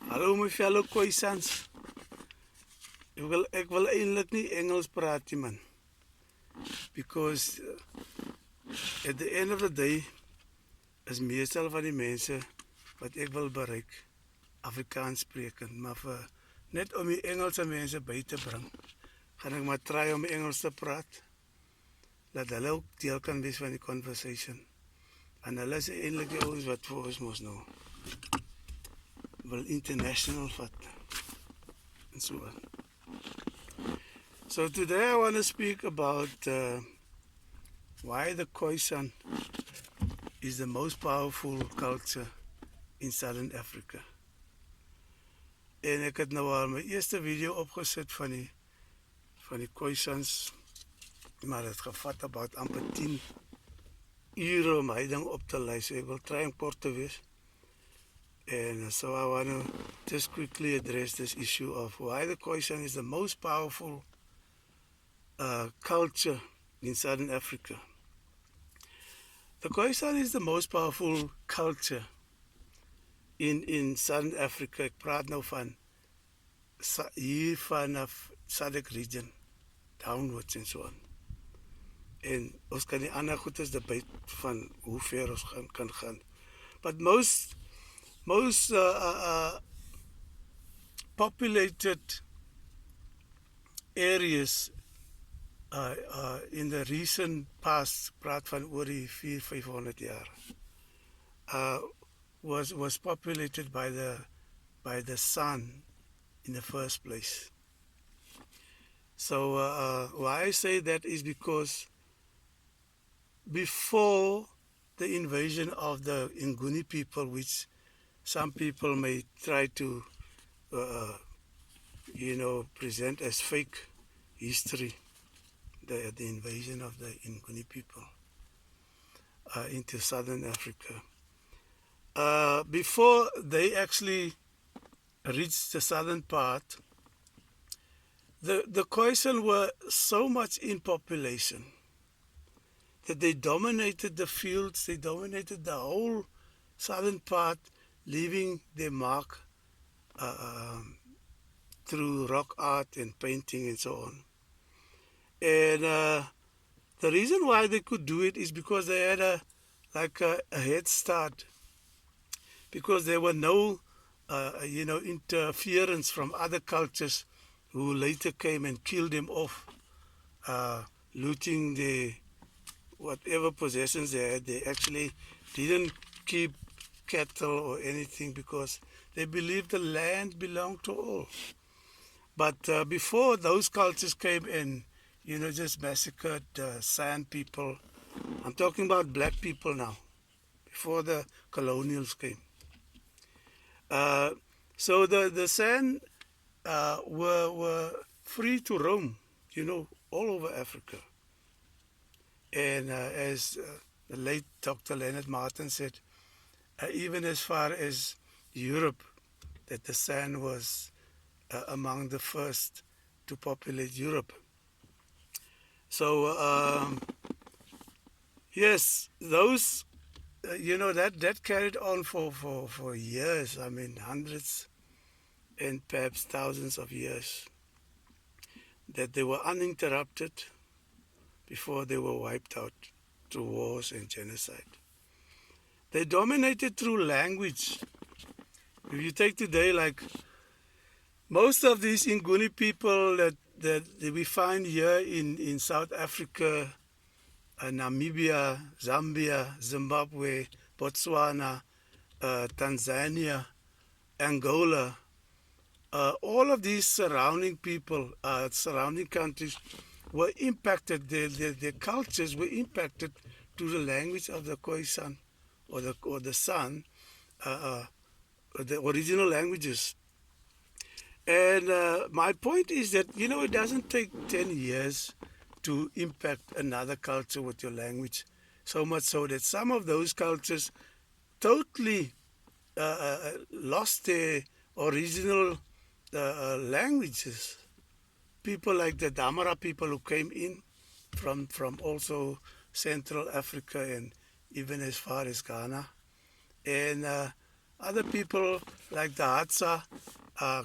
Hallo my fellow khoisans. Ek wil eintlik nie Engels praat nie man. Because at the end of the day is meestal van die mense wat ek wil bereik Afrikaans sprekend, maar vir net om die Engelse mense by te bring, gaan ek maar try om Engels te praat. Dat hulle ook deel kan wees van die conversation. En hulle is eintlik die ouens wat vir ons mos nou wil international vat en so on. So today I want to speak about why the khoisan is the most powerful culture in Southern Africa. En ek het nou al my eerste video opgesit van die khoisans, maar het gevat about amper 10 ure om hy ding op te lei, so ek wil try om kort te wees. And so I want to just quickly address this issue of why the khoisan is the most powerful culture in Southern Africa. The khoisan is the most powerful culture in Southern Africa. Ek praat nou van hier vanaf SADC region, downwards and so on. En ons kan die ander goedes debat van hoe ver ons kan gaan. But most populated areas in the recent past, praat van oor die 400-500 jaar, was populated by the sun in the first place. So why I say that is because before the invasion of the Nguni people, which some people may try to present as fake history, the invasion of the Nguni people into Southern Africa. Before they actually reached the southern part, the khoisan were so much in population that they dominated the fields, they dominated the whole southern part, leaving their mark through rock art and painting and so on. And the reason why they could do it is because they had a head start, because there were no interference from other cultures who later came and killed them off, looting their whatever possessions they had. They actually didn't keep cattle or anything because they believed the land belonged to all. But before those cultures came and just massacred San people, I'm talking about black people now, before the colonials came. So the San were free to roam, all over Africa. And as the late Dr. Leonard Martin said, even as far as Europe, that the San was among the first to populate Europe. So yes, those that carried on for years. I mean, hundreds and perhaps thousands of years, that they were uninterrupted before they were wiped out through wars and genocide. They dominated through language. If you take today, like most of these Nguni people that we find here in South Africa, Namibia, Zambia, Zimbabwe, Botswana, Tanzania, Angola, all of these surrounding countries were impacted. Their cultures were impacted to the language of the khoisan or the San, the original languages. And my point is that it doesn't take 10 years to impact another culture with your language, so much so that some of those cultures totally lost their original languages. People like the Damara people who came in from also Central Africa and even as far as Ghana, and other people like the Hadza,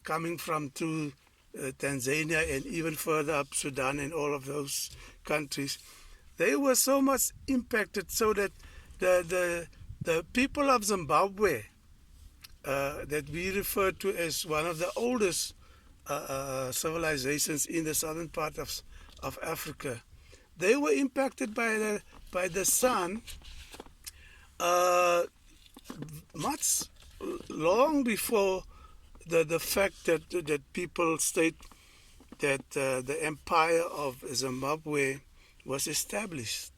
coming from through Tanzania and even further up Sudan and all of those countries, they were so much impacted so that the the the people of Zimbabwe, that we refer to as one of the oldest civilizations in the southern part of Africa, they were impacted by the sun uh, much long before the fact that people state that the empire of Zimbabwe was established,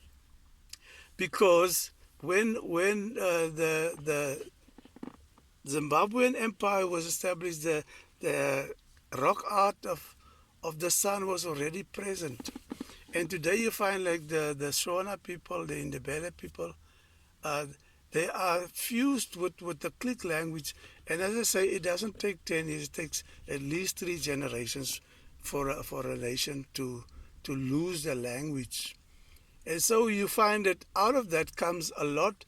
because when the Zimbabwean empire was established, the rock art of the sun was already present. And today you find like the Shona people, the Ndebele people, uh, they are fused with the click language. And as I say, it doesn't take 10 years, it takes at least 3 generations for a nation to lose the language. And so you find that out of that comes a lot,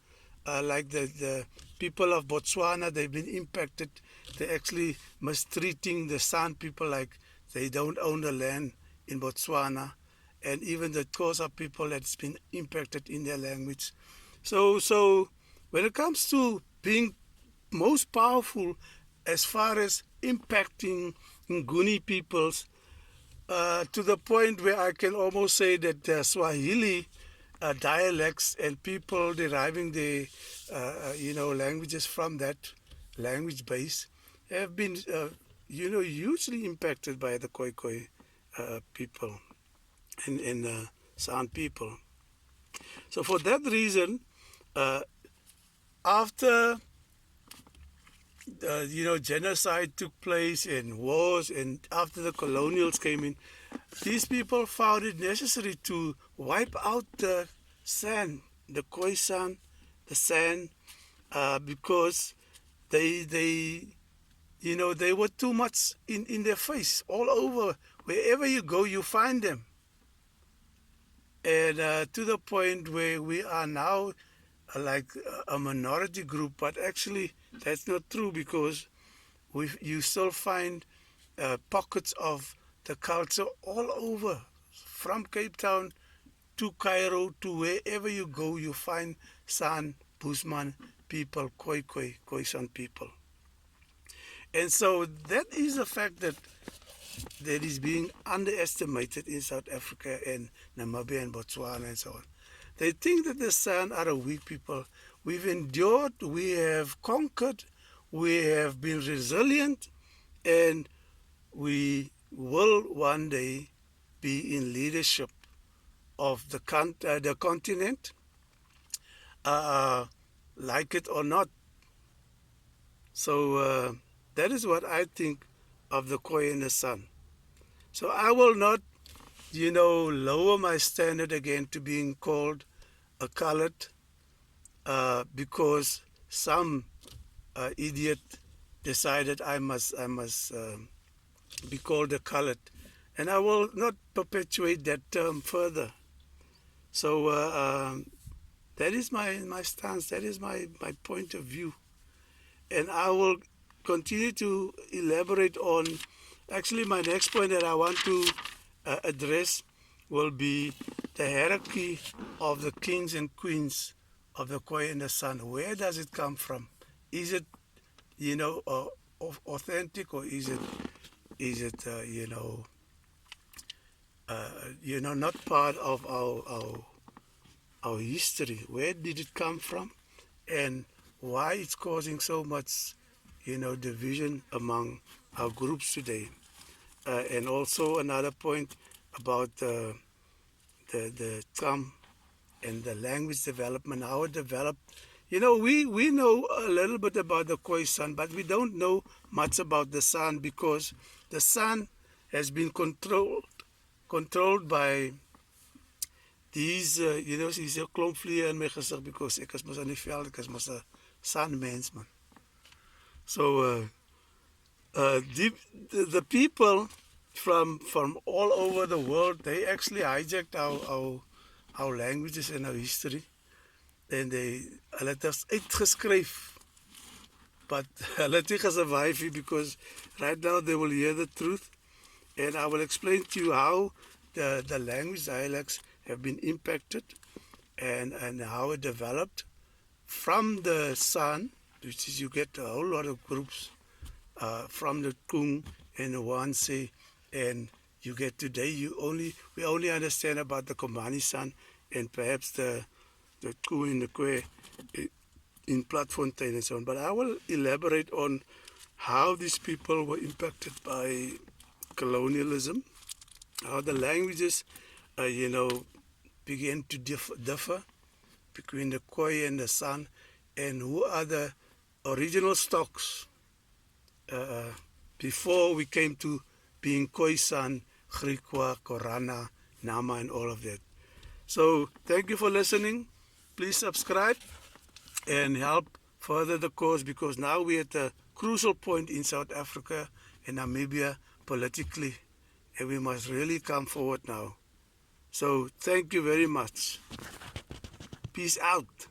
like the people of Botswana, they've been impacted. They're actually mistreating the San people like they don't own the land in Botswana. And even the Xhosa people that's been impacted in their language. So when it comes to being most powerful as far as impacting Nguni peoples, to the point where I can almost say that the Swahili dialects and people deriving the languages from that language base have been hugely impacted by the Khoisan people and San people. So for that reason, uh, after genocide took place and wars, and after the colonials came in, these people found it necessary to wipe out the San, the khoisan, the San, because they they were too much in their face all over. Wherever you go, you find them. And to the point where we are now like a minority group, but actually that's not true, because you still find pockets of the culture all over, from Cape Town to Cairo to wherever you go, you find San, Busman people, Khoisan people. And so that is a fact that is being underestimated in South Africa and Namibia and Botswana and so on. They think that the San are a weak people. We've endured, we have conquered, we have been resilient, and we will one day be in leadership of the continent, uh, like it or not. So that is what I think of the Khoi and the San. So I will not, lower my standard again to being called a colored, because some idiot decided I must be called a colored, and I will not perpetuate that term further. So that is my stance. That is my point of view, and I will continue to elaborate on. Actually, my next point that I want to address will be the hierarchy of the kings and queens of the Khoi and the San. Where does it come from? Is it, authentic, or is it not part of our history? Where did it come from, and why it's causing so much, division among our groups today? And also another point about the Tsam and the language development, how it developed. We know a little bit about the Khoisan, but we don't know much about the San, because the San has been controlled by these, she's a klomp vliee in my gezicht, because ek is mos aan die veld, ek is mos 'n San mens, man. So the people from all over the world, they actually hijacked our languages and our history. En hulle het ons uitgeskryf but let's survive because right now they will hear the truth, and I will explain to you how the language dialects have been impacted and how it developed from the San, which is you get a whole lot of groups from the Kung and the Wanse, and you get today we only understand about the Komani San and perhaps the Kung and the Kwe in Platfontein and so on. But I will elaborate on how these people were impacted by colonialism, how the languages, began to differ between the Khoi and the San, and who are the original stocks uh, before we came to being khoisan, Griqua, Korana, Nama, and all of that. So thank you for listening. Please subscribe and help further the cause, because now we're at a crucial point in South Africa and Namibia politically, and we must really come forward now. So thank you very much. Peace out.